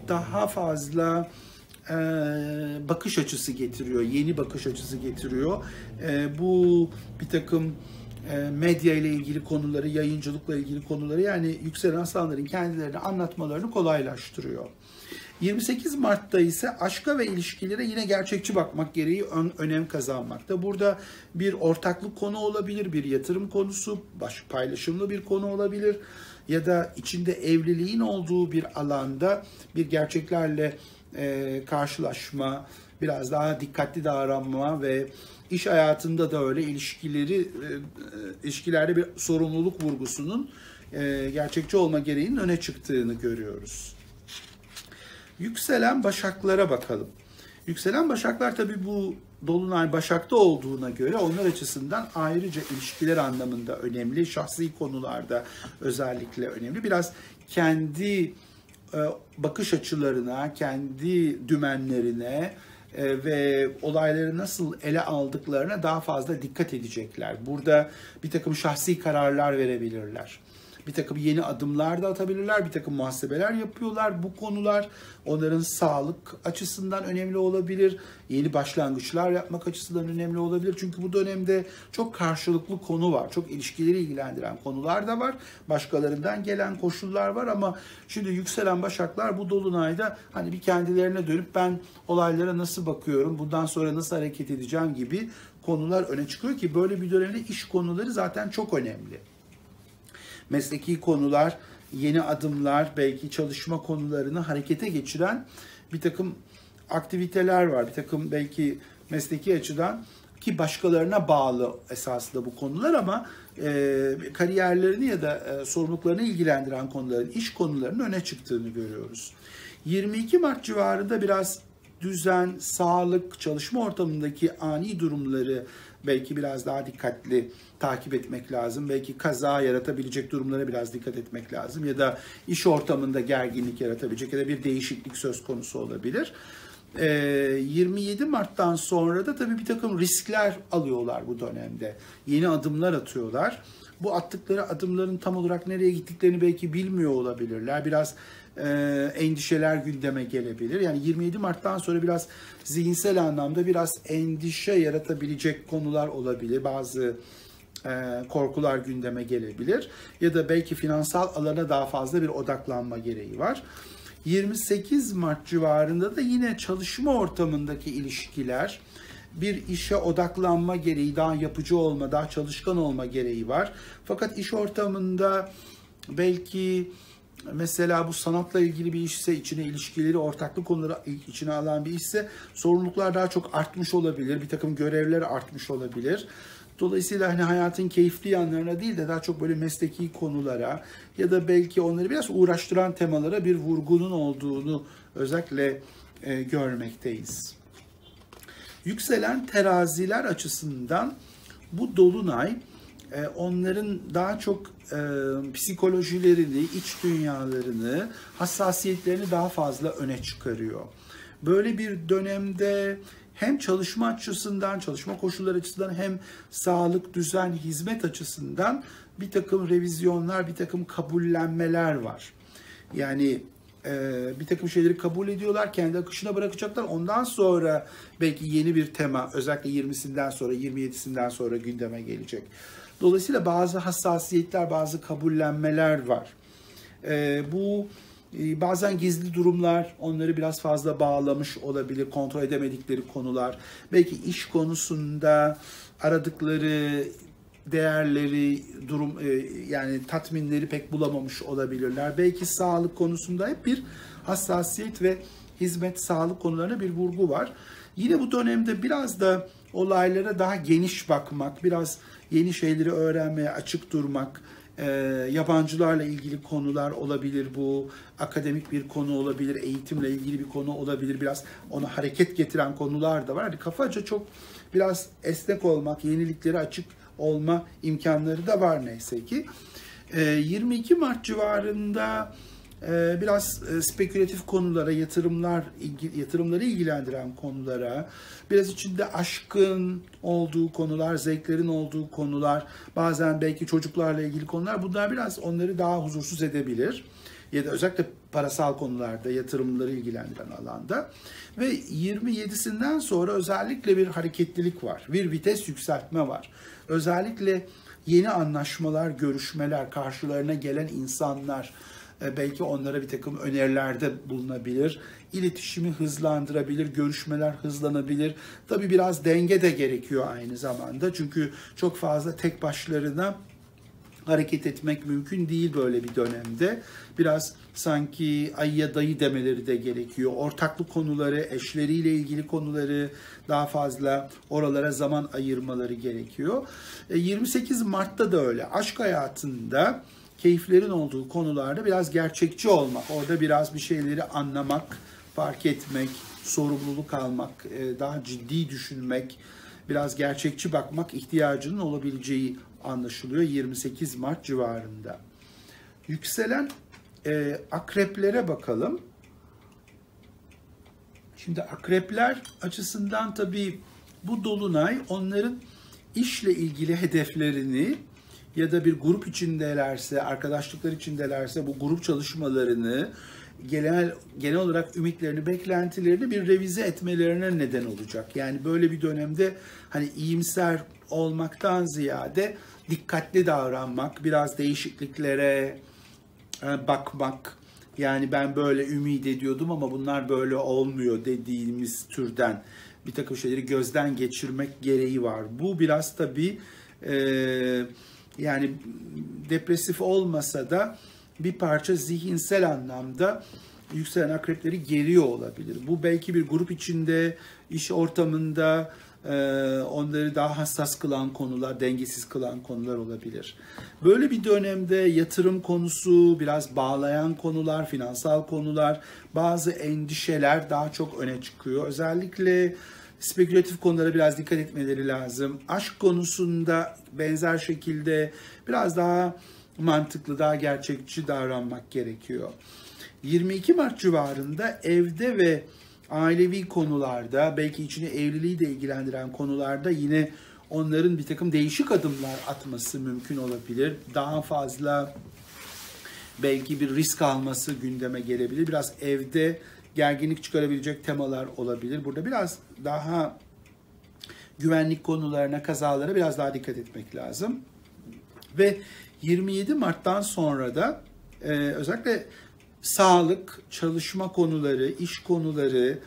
daha fazla bakış açısı getiriyor, yeni bakış açısı getiriyor. Bu bir takım medya ile ilgili konuları, yayıncılıkla ilgili konuları, yani yükselen aslanların kendilerini anlatmalarını kolaylaştırıyor. 28 Mart'ta ise aşka ve ilişkilere yine gerçekçi bakmak gereği önem kazanmakta. Burada bir ortaklık konu olabilir, bir yatırım konusu, paylaşımlı bir konu olabilir ya da içinde evliliğin olduğu bir alanda bir gerçeklerle karşılaşma, biraz daha dikkatli davranma ve iş hayatında da öyle ilişkilerde bir sorumluluk vurgusunun gerçekçi olma gereğinin öne çıktığını görüyoruz. Yükselen Başaklara bakalım. Yükselen Başaklar tabii bu Dolunay Başak'ta olduğuna göre onlar açısından ayrıca ilişkiler anlamında önemli, şahsi konularda özellikle önemli. Biraz kendi bakış açılarına, kendi dümenlerine ve olayları nasıl ele aldıklarına daha fazla dikkat edecekler. Burada bir takım şahsi kararlar verebilirler. Bir takım yeni adımlar da atabilirler, bir takım muhasebeler yapıyorlar. Bu konular onların sağlık açısından önemli olabilir, yeni başlangıçlar yapmak açısından önemli olabilir. Çünkü bu dönemde çok karşılıklı konu var, çok ilişkileri ilgilendiren konular da var, başkalarından gelen koşullar var ama şimdi yükselen Başaklar bu dolunayda hani bir kendilerine dönüp ben olaylara nasıl bakıyorum, bundan sonra nasıl hareket edeceğim gibi konular öne çıkıyor ki böyle bir dönemde iş konuları zaten çok önemli. Mesleki konular, yeni adımlar, belki çalışma konularını harekete geçiren bir takım aktiviteler var. Bir takım belki mesleki açıdan ki başkalarına bağlı esasında bu konular ama kariyerlerini ya da sorumluluklarını ilgilendiren konuların, iş konularının öne çıktığını görüyoruz. 22 Mart civarında biraz düzen, sağlık, çalışma ortamındaki ani durumları belki biraz daha dikkatli takip etmek lazım. Belki kaza yaratabilecek durumlara biraz dikkat etmek lazım. Ya da iş ortamında gerginlik yaratabilecek ya da bir değişiklik söz konusu olabilir. 27 Mart'tan sonra da tabii bir takım riskler alıyorlar bu dönemde. Yeni adımlar atıyorlar. Bu attıkları adımların tam olarak nereye gittiklerini belki bilmiyor olabilirler. Biraz endişeler gündeme gelebilir. Yani 27 Mart'tan sonra biraz zihinsel anlamda biraz endişe yaratabilecek konular olabilir. Bazı korkular gündeme gelebilir. Ya da belki finansal alana daha fazla bir odaklanma gereği var. 28 Mart civarında da yine çalışma ortamındaki ilişkiler, bir işe odaklanma gereği, daha yapıcı olma, daha çalışkan olma gereği var. Fakat iş ortamında belki mesela bu sanatla ilgili bir işse, içine ilişkileri, ortaklık konuları içine alan bir işse sorumluluklar daha çok artmış olabilir. Bir takım görevler artmış olabilir. Dolayısıyla hani hayatın keyifli yanlarına değil de daha çok böyle mesleki konulara ya da belki onları biraz uğraştıran temalara bir vurgunun olduğunu özellikle görmekteyiz. Yükselen teraziler açısından bu dolunay onların daha çok psikolojilerini, iç dünyalarını, hassasiyetlerini daha fazla öne çıkarıyor. Böyle bir dönemde hem çalışma açısından, çalışma koşulları açısından hem sağlık, düzen, hizmet açısından bir takım revizyonlar, bir takım kabullenmeler var. Yani bir takım şeyleri kabul ediyorlar, kendi akışına bırakacaklar. Ondan sonra belki yeni bir tema, özellikle 20'sinden sonra, 27'sinden sonra gündeme gelecek. Dolayısıyla bazı hassasiyetler, bazı kabullenmeler var. Bu bazen gizli durumlar onları biraz fazla bağlamış olabilir, kontrol edemedikleri konular. Belki iş konusunda aradıkları değerleri, yani tatminleri pek bulamamış olabilirler. Belki sağlık konusunda hep bir hassasiyet ve hizmet, sağlık konularına bir vurgu var. Yine bu dönemde biraz da olaylara daha geniş bakmak, biraz yeni şeyleri öğrenmeye açık durmak, yabancılarla ilgili konular olabilir bu, akademik bir konu olabilir, eğitimle ilgili bir konu olabilir, biraz ona hareket getiren konular da var. Yani kafaca çok biraz esnek olmak, yeniliklere açık olma imkanları da var neyse ki. 22 Mart civarında biraz spekülatif konulara, yatırımları ilgilendiren konulara, biraz içinde aşkın olduğu konular, zevklerin olduğu konular, bazen belki çocuklarla ilgili konular, bunlar biraz onları daha huzursuz edebilir. Ya da özellikle parasal konularda, yatırımları ilgilendiren alanda. Ve 27'sinden sonra özellikle bir hareketlilik var, bir vites yükseltme var. Özellikle yeni anlaşmalar, görüşmeler, karşılarına gelen insanlar, belki onlara bir takım önerilerde bulunabilir. İletişimi hızlandırabilir, görüşmeler hızlanabilir. Tabii biraz denge de gerekiyor aynı zamanda. Çünkü çok fazla tek başlarına hareket etmek mümkün değil böyle bir dönemde. Biraz sanki ayıya dayı demeleri de gerekiyor. Ortaklık konuları, eşleriyle ilgili konuları daha fazla oralara zaman ayırmaları gerekiyor. 28 Mart'ta da öyle. Aşk hayatında keyiflerin olduğu konularda biraz gerçekçi olmak, orada biraz bir şeyleri anlamak, fark etmek, sorumluluk almak, daha ciddi düşünmek, biraz gerçekçi bakmak ihtiyacının olabileceği anlaşılıyor 28 Mart civarında. Yükselen akreplere bakalım. Şimdi akrepler açısından tabii bu dolunay onların işle ilgili hedeflerini ya da bir grup içindelerse, arkadaşlıklar içindelerse bu grup çalışmalarını, genel olarak ümitlerini, beklentilerini bir revize etmelerine neden olacak. Yani böyle bir dönemde hani iyimser olmaktan ziyade dikkatli davranmak, biraz değişikliklere bakmak. Yani ben böyle ümit ediyordum ama bunlar böyle olmuyor dediğimiz türden bir takım şeyleri gözden geçirmek gereği var. Bu biraz tabii yani depresif olmasa da bir parça zihinsel anlamda yükselen akrepleri geriyor olabilir. Bu belki bir grup içinde, iş ortamında onları daha hassas kılan konular, dengesiz kılan konular olabilir. Böyle bir dönemde yatırım konusu, biraz bağlayan konular, finansal konular, bazı endişeler daha çok öne çıkıyor. Özellikle spekülatif konulara biraz dikkat etmeleri lazım. Aşk konusunda benzer şekilde biraz daha mantıklı, daha gerçekçi davranmak gerekiyor. 22 Mart civarında evde ve ailevi konularda, belki içine evliliği de ilgilendiren konularda yine onların bir takım değişik adımlar atması mümkün olabilir. Daha fazla belki bir risk alması gündeme gelebilir. Biraz evde gerginlik çıkarabilecek temalar olabilir. Burada biraz daha güvenlik konularına, kazalara biraz daha dikkat etmek lazım. Ve 27 Mart'tan sonra da özellikle sağlık, çalışma konuları, iş konuları,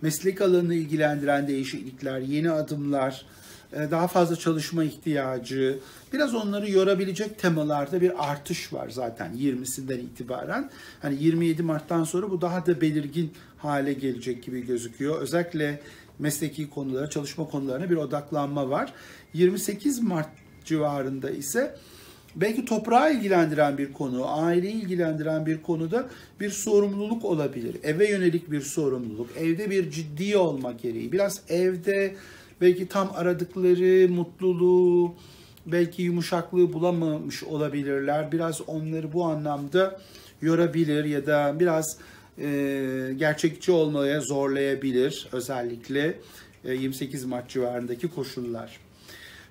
meslek alanını ilgilendiren değişiklikler, yeni adımlar, daha fazla çalışma ihtiyacı, biraz onları yorabilecek temalarda bir artış var zaten 20'sinden itibaren. Hani 27 Mart'tan sonra bu daha da belirgin hale gelecek gibi gözüküyor. Özellikle mesleki konulara, çalışma konularına bir odaklanma var. 28 Mart civarında ise belki toprağı ilgilendiren bir konu, aileyi ilgilendiren bir konuda bir sorumluluk olabilir. Eve yönelik bir sorumluluk, evde bir ciddi olma gereği. Biraz evde belki tam aradıkları mutluluğu, belki yumuşaklığı bulamamış olabilirler. Biraz onları bu anlamda yorabilir ya da biraz gerçekçi olmaya zorlayabilir özellikle 28 Mart civarındaki koşullar.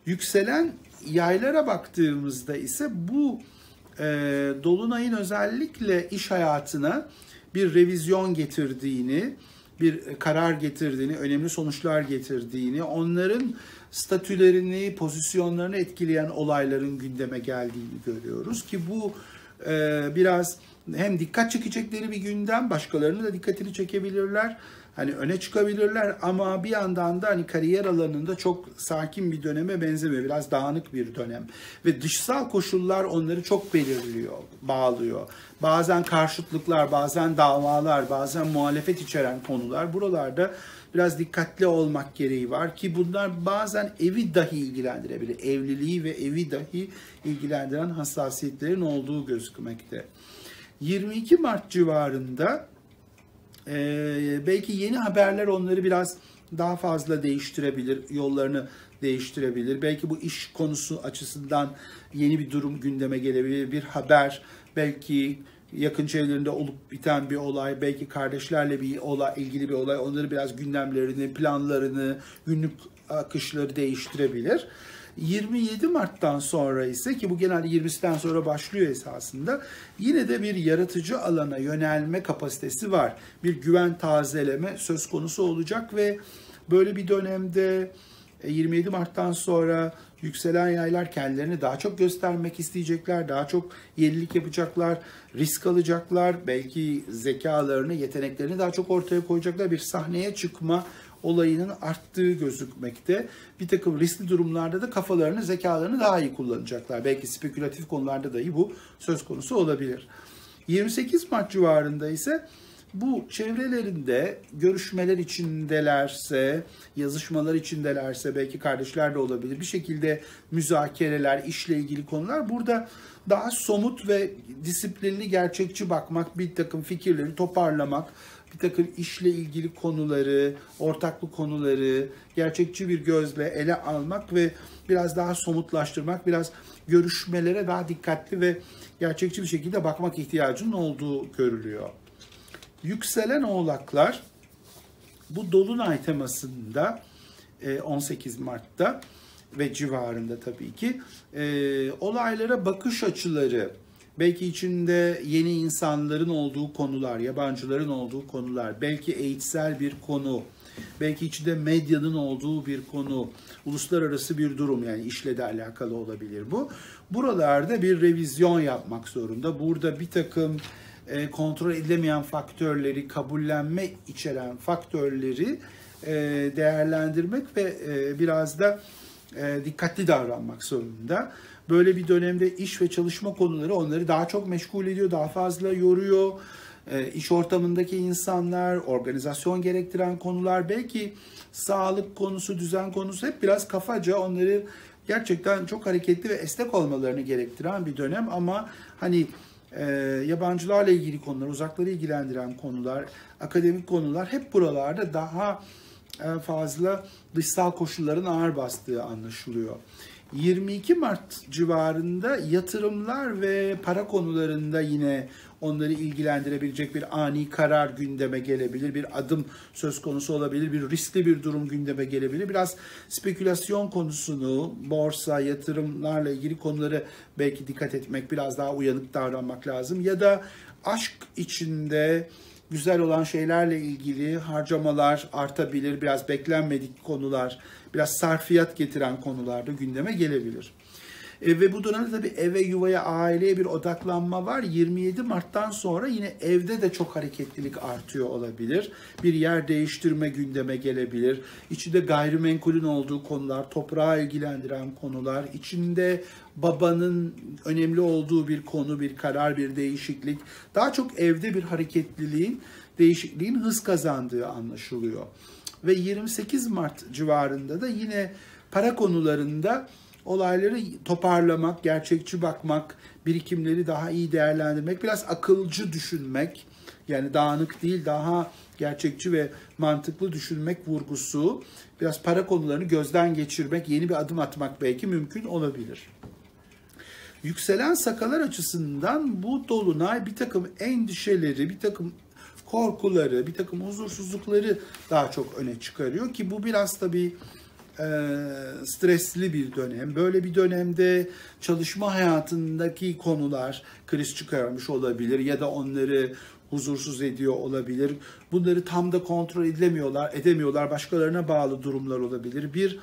Yükselen yaylara baktığımızda ise bu dolunayın özellikle iş hayatına bir revizyon getirdiğini, bir karar getirdiğini, önemli sonuçlar getirdiğini, onların statülerini, pozisyonlarını etkileyen olayların gündeme geldiğini görüyoruz ki bu biraz hem dikkat çekecekleri bir gündem, başkalarının da dikkatini çekebilirler. Hani öne çıkabilirler ama bir yandan da hani kariyer alanında çok sakin bir döneme benzemiyor. Biraz dağınık bir dönem. Ve dışsal koşullar onları çok belirliyor, bağlıyor. Bazen karşıtlıklar, bazen davalar, bazen muhalefet içeren konular. Buralarda biraz dikkatli olmak gereği var ki bunlar bazen evi dahi ilgilendirebilir. Evliliği ve evi dahi ilgilendiren hassasiyetlerin olduğu gözükmekte. 22 Mart civarında belki yeni haberler onları biraz daha fazla değiştirebilir, yollarını değiştirebilir. Belki bu iş konusu açısından yeni bir durum gündeme gelebilir, bir haber belki yakın çevrelerinde olup biten bir olay, belki kardeşlerle bir olay, ilgili bir olay, onları biraz gündemlerini, planlarını, günlük akışları değiştirebilir. 27 Mart'tan sonra ise, ki bu genelde 20'sinden sonra başlıyor esasında, yine de bir yaratıcı alana yönelme kapasitesi var. Bir güven tazeleme söz konusu olacak ve böyle bir dönemde 27 Mart'tan sonra yükselen yaylar kendilerini daha çok göstermek isteyecekler, daha çok yenilik yapacaklar, risk alacaklar, belki zekalarını, yeteneklerini daha çok ortaya koyacaklar, bir sahneye çıkma olayının arttığı gözükmekte. Bir takım riskli durumlarda da kafalarını, zekalarını daha iyi kullanacaklar. Belki spekülatif konularda dahi bu söz konusu olabilir. 28 Mart civarında ise bu çevrelerinde görüşmeler içindelerse, yazışmalar içindelerse, belki kardeşler de olabilir, bir şekilde müzakereler, işle ilgili konular, burada daha somut ve disiplinli, gerçekçi bakmak, bir takım fikirleri toparlamak, bir takım işle ilgili konuları, ortaklık konuları gerçekçi bir gözle ele almak ve biraz daha somutlaştırmak, biraz görüşmelere daha dikkatli ve gerçekçi bir şekilde bakmak ihtiyacının olduğu görülüyor. Yükselen oğlaklar bu dolunay temasında 18 Mart'ta ve civarında tabii ki olaylara bakış açıları, belki içinde yeni insanların olduğu konular, yabancıların olduğu konular, belki eğitsel bir konu, belki içinde medyanın olduğu bir konu, uluslararası bir durum, yani işle de alakalı olabilir bu. Buralarda bir revizyon yapmak zorunda. Burada bir takım kontrol edilemeyen faktörleri, kabullenme içeren faktörleri değerlendirmek ve biraz da dikkatli davranmak zorunda. Böyle bir dönemde iş ve çalışma konuları onları daha çok meşgul ediyor, daha fazla yoruyor. İş ortamındaki insanlar, organizasyon gerektiren konular, belki sağlık konusu, düzen konusu, hep biraz kafaca onları gerçekten çok hareketli ve esnek olmalarını gerektiren bir dönem. Ama hani yabancılarla ilgili konular, uzakları ilgilendiren konular, akademik konular hep buralarda daha fazla dışsal koşulların ağır bastığı anlaşılıyor. 22 Mart civarında yatırımlar ve para konularında yine onları ilgilendirebilecek bir ani karar gündeme gelebilir, bir adım söz konusu olabilir, bir riskli bir durum gündeme gelebilir. Biraz spekülasyon konusunu, borsa, yatırımlarla ilgili konuları belki dikkat etmek, biraz daha uyanık davranmak lazım. Ya da aşk içinde güzel olan şeylerle ilgili harcamalar artabilir, biraz beklenmedik konular, biraz sarfiyat getiren konularda gündeme gelebilir. Ve bu dönemde tabii eve, yuvaya, aileye bir odaklanma var. 27 Mart'tan sonra yine evde de çok hareketlilik artıyor olabilir. Bir yer değiştirme gündeme gelebilir. İçinde gayrimenkulün olduğu konular, toprağı ilgilendiren konular, içinde babanın önemli olduğu bir konu, bir karar, bir değişiklik. Daha çok evde bir hareketliliğin, değişikliğin hız kazandığı anlaşılıyor. Ve 28 Mart civarında da yine para konularında olayları toparlamak, gerçekçi bakmak, birikimleri daha iyi değerlendirmek, biraz akılcı düşünmek, yani dağınık değil, daha gerçekçi ve mantıklı düşünmek vurgusu, biraz para konularını gözden geçirmek, yeni bir adım atmak belki mümkün olabilir. Yükselen Sakalar açısından bu dolunay bir takım endişeleri, bir takım korkuları, bir takım huzursuzlukları daha çok öne çıkarıyor ki bu biraz tabii stresli bir dönem. Böyle bir dönemde çalışma hayatındaki konular kriz çıkarmış olabilir ya da onları huzursuz ediyor olabilir. Bunları tam da kontrol edemiyorlar. Başkalarına bağlı durumlar olabilir. Bir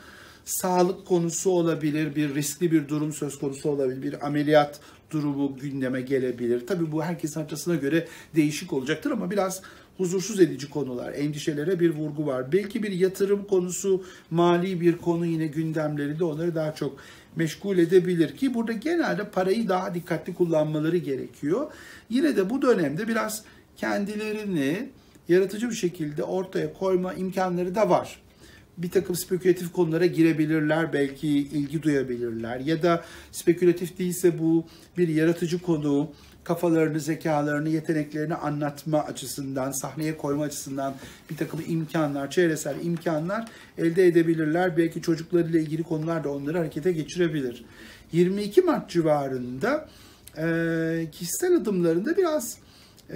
sağlık konusu olabilir, bir riskli bir durum söz konusu olabilir, bir ameliyat durumu gündeme gelebilir. Tabii bu herkesin açısına göre değişik olacaktır ama biraz huzursuz edici konular, endişelere bir vurgu var. Belki bir yatırım konusu, mali bir konu yine gündemlerinde onları daha çok meşgul edebilir ki burada genelde parayı daha dikkatli kullanmaları gerekiyor. Yine de bu dönemde biraz kendilerini yaratıcı bir şekilde ortaya koyma imkanları da var. Bir takım spekülatif konulara girebilirler, belki ilgi duyabilirler ya da spekülatif değilse bu bir yaratıcı konu, kafalarını, zekalarını, yeteneklerini anlatma açısından, sahneye koyma açısından bir takım imkanlar, çevresel imkanlar elde edebilirler. Belki çocuklarıyla ilgili konular da onları harekete geçirebilir. 22 Mart civarında kişisel adımlarında biraz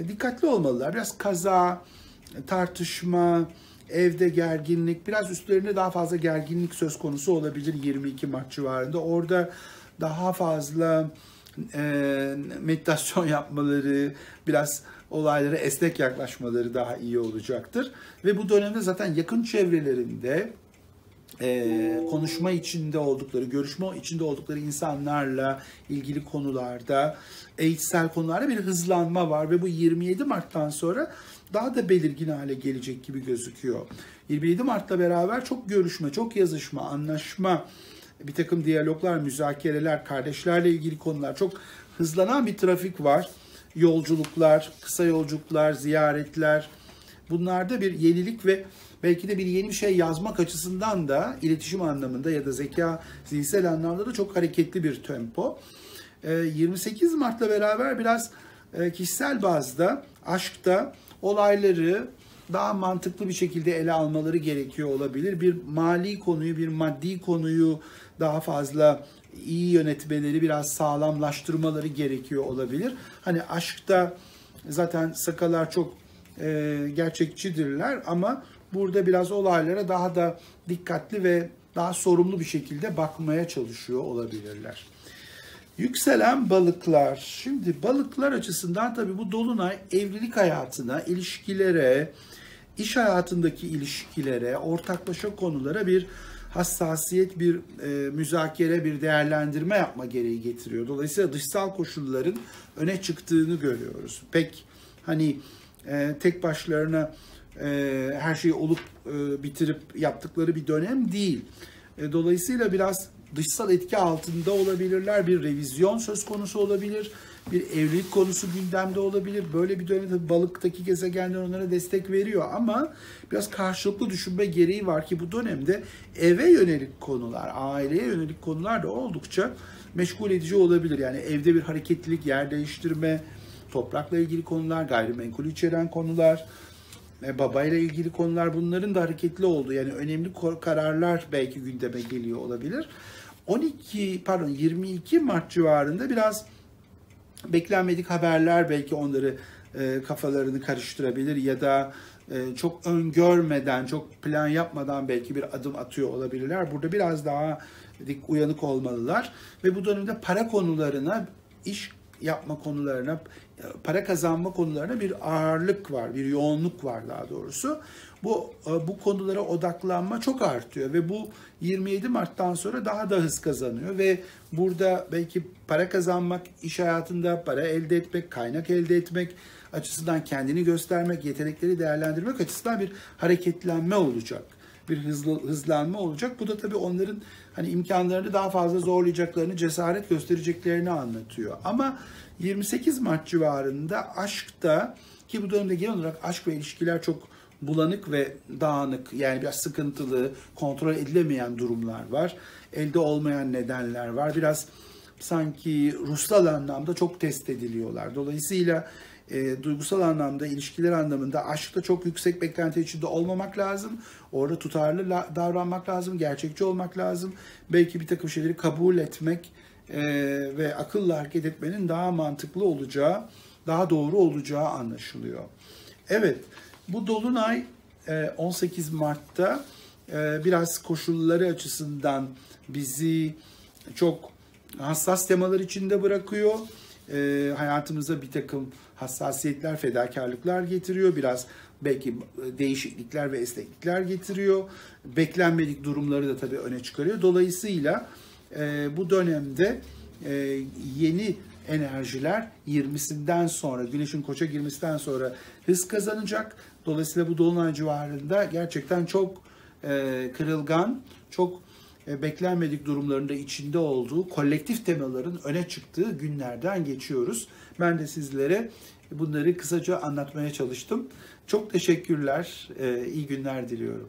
dikkatli olmalılar. Biraz kaza, tartışma, evde gerginlik, biraz üstlerinde daha fazla gerginlik söz konusu olabilir 22 Mart civarında. Orada daha fazla meditasyon yapmaları, biraz olaylara esnek yaklaşmaları daha iyi olacaktır. Ve bu dönemde zaten yakın çevrelerinde konuşma içinde oldukları, görüşme içinde oldukları insanlarla ilgili konularda, eğitsel konularda bir hızlanma var ve bu 27 Mart'tan sonra daha da belirgin hale gelecek gibi gözüküyor. 27 Mart'la beraber çok görüşme, çok yazışma, anlaşma, bir takım diyaloglar, müzakereler, kardeşlerle ilgili konular, çok hızlanan bir trafik var. Yolculuklar, kısa yolculuklar, ziyaretler, bunlarda bir yenilik ve belki de bir yeni bir şey yazmak açısından da iletişim anlamında ya da zeka, zihinsel anlamda da çok hareketli bir tempo. 28 Mart'la beraber biraz kişisel bazda, aşkta olayları daha mantıklı bir şekilde ele almaları gerekiyor olabilir. Bir mali konuyu, bir maddi konuyu daha fazla iyi yönetmeleri, biraz sağlamlaştırmaları gerekiyor olabilir. Hani aşkta zaten sakalar çok gerçekçidirler ama burada biraz olaylara daha da dikkatli ve daha sorumlu bir şekilde bakmaya çalışıyor olabilirler. Yükselen balıklar. Şimdi balıklar açısından tabii bu dolunay evlilik hayatına, ilişkilere, iş hayatındaki ilişkilere, ortaklaşa konulara bir hassasiyet, bir müzakere, bir değerlendirme yapma gereği getiriyor. Dolayısıyla dışsal koşulların öne çıktığını görüyoruz. Pek hani tek başlarına her şeyi olup bitirip yaptıkları bir dönem değil. Dolayısıyla biraz dışsal etki altında olabilirler. Bir revizyon söz konusu olabilir. Bir evlilik konusu gündemde olabilir. Böyle bir dönemde balıktaki gezegenler onlara destek veriyor ama biraz karşılıklı düşünme gereği var ki bu dönemde eve yönelik konular, aileye yönelik konular da oldukça meşgul edici olabilir. Yani evde bir hareketlilik, yer değiştirme, toprakla ilgili konular, gayrimenkul içeren konular, babayla ilgili konular, bunların da hareketli olduğu, yani önemli kararlar belki gündeme geliyor olabilir. 22 Mart civarında biraz beklenmedik haberler belki onları kafalarını karıştırabilir ya da çok öngörmeden, çok plan yapmadan belki bir adım atıyor olabilirler. Burada biraz daha uyanık olmalılar ve bu dönemde para konularına, iş yapma konularına, para kazanma konularına bir ağırlık var, bir yoğunluk var daha doğrusu. Bu konulara odaklanma çok artıyor ve bu 27 Mart'tan sonra daha da hız kazanıyor ve burada belki para kazanmak, iş hayatında para elde etmek, kaynak elde etmek açısından kendini göstermek, yetenekleri değerlendirmek açısından bir hareketlenme olacak. Bir hızlanma olacak. Bu da tabii onların hani imkanlarını daha fazla zorlayacaklarını, cesaret göstereceklerini anlatıyor. Ama 28 Mart civarında aşkta, ki bu dönemde genel olarak aşk ve ilişkiler çok bulanık ve dağınık, yani biraz sıkıntılı, kontrol edilemeyen durumlar var. Elde olmayan nedenler var. Biraz sanki ruhsal anlamda çok test ediliyorlar. Dolayısıyla duygusal anlamda, ilişkiler anlamında aşkta çok yüksek beklenti içinde olmamak lazım. Orada tutarlı davranmak lazım, gerçekçi olmak lazım. Belki bir takım şeyleri kabul etmek ve akılla hareket etmenin daha mantıklı olacağı, daha doğru olacağı anlaşılıyor. Evet, bu dolunay 18 Mart'ta biraz koşulları açısından bizi çok hassas temalar içinde bırakıyor. Hayatımıza bir takım hassasiyetler, fedakarlıklar getiriyor. Biraz belki değişiklikler ve esneklikler getiriyor. Beklenmedik durumları da tabii öne çıkarıyor. Dolayısıyla bu dönemde yeni enerjiler 20'sinden sonra, Güneş'in Koç'a girmesinden sonra hız kazanacak. Dolayısıyla bu dolunay civarında gerçekten çok kırılgan, çok beklenmedik durumlarında içinde olduğu kolektif temaların öne çıktığı günlerden geçiyoruz. Ben de sizlere bunları kısaca anlatmaya çalıştım. Çok teşekkürler, iyi günler diliyorum.